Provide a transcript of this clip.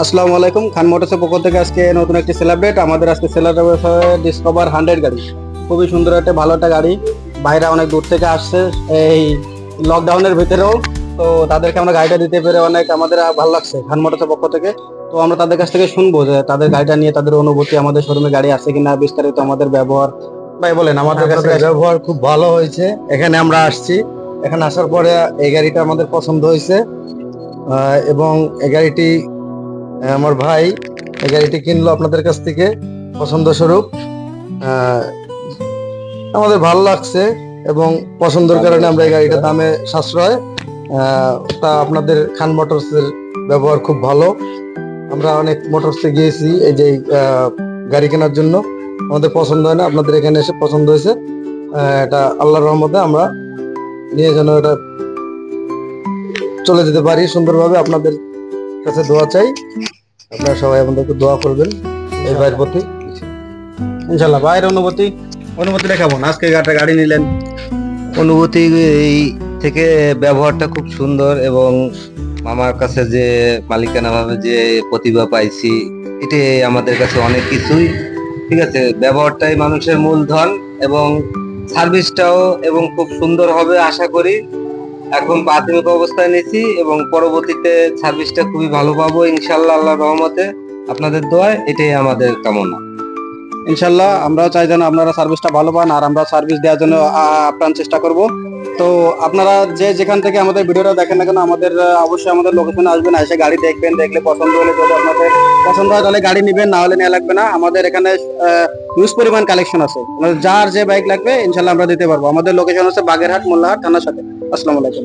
আসসালামু আলাইকুম। খান মোটরসের পক্ষ থেকে আজকে নতুন একটি সেলিব্রেট আমাদের আজকে সেলিব্রেট ডিসকভার 100 গাড়ি। খুবই সুন্দর একটা ভালো একটা গাড়ি। বাইরে অনেক দূর থেকে আসছে এই লকডাউনের ভিতরেও, তো তাদেরকে আমরা গাড়িটা দিতে পেরে অনেক আমাদের ভালো লাগছে খান মোটরসের পক্ষ থেকে। তো আমরা তাদের কাছ থেকে শুনবো যে তাদের গাড়িটা নিয়ে তাদের অনুভূতি, আমাদের শোরুমে গাড়ি আছে কিনা, বিস্তারিত আমাদের ব্যবহার। ভাই বলেন, আমাদের কাছে ব্যবহার খুব ভালো হয়েছে। এখানে আমরা আসছি, এখানে আসার পরে এই গাড়িটা আমাদের পছন্দ হয়েছে এবং এই গাড়িটি আমার ভাই এই গাড়িটি কিনলো আপনাদের কাছ থেকে পছন্দ স্বরূপ। আমাদের ভালো লাগছে এবং পছন্দের কারণে আমরা এই গাড়িটার দামে সাশ্রয়। তা আপনাদের খান মোটরসের ব্যবহার খুব ভালো। আমরা অনেক মোটরসে গিয়েছি এই যে গাড়ি কেনার জন্য, আমাদের পছন্দ হয় না, আপনাদের এখানে এসে পছন্দ হয়েছে। এটা আল্লাহর রহমতে আমরা নিয়ে যেন এটা চলে যেতে পারি সুন্দরভাবে। আপনাদের কাছে দোয়া চাই, আপনারা সবাই আমাদেরকে দোয়া করবেন এই ভাইয়ের প্রতি। ইনশাল্লাহ। ভাইয়ের অনুভূতিটা কেমন আজকে গাড়ি নিলেন? অনুভূতি এই থেকে ব্যবহারটা খুব সুন্দর এবং মামার কাছে যে মালিকানা ভাবে যে প্রতিভা পাইছি, এটাই আমাদের কাছে অনেক কিছুই। ঠিক আছে, ব্যবহারটাই মানুষের মূলধন এবং সার্ভিসটাও এবং খুব সুন্দর হবে আশা করি। এখন প্রাথমিক অবস্থায় নিয়েছি এবং পরবর্তীতে সার্ভিসটা খুবই ভালো পাবো ইনশাল্লাহ, আল্লাহর রহমতে, আপনাদের দোয়ায়। এটাই আমাদের কামনা। ইনশাল্লাহ আমরাও চাই যেন আপনারা সার্ভিসটা ভালো পান, আর আমরা সার্ভিস দেওয়ার জন্য আপ্রাণ চেষ্টা করব। তো আপনারা যে যেখান থেকে আমাদের ভিডিওটা দেখেন না কেন, আমাদের অবশ্যই আমাদের লোকেশনে আসবেন, এসে গাড়ি দেখবেন, দেখলে পছন্দ হলে, যদি আপনাদের পছন্দ হয় তাহলে গাড়ি নেবেন, না হলে নেওয়া লাগবে না। আমাদের এখানে হিউজ পরিমাণ কালেকশন আছে, যার যে বাইক লাগবে ইনশাল্লাহ আমরা দিতে পারবো। আমাদের লোকেশন হচ্ছে বাগেরহাট মোল্লাহাট থানার সাথে। আসসালামু আলাইকুম।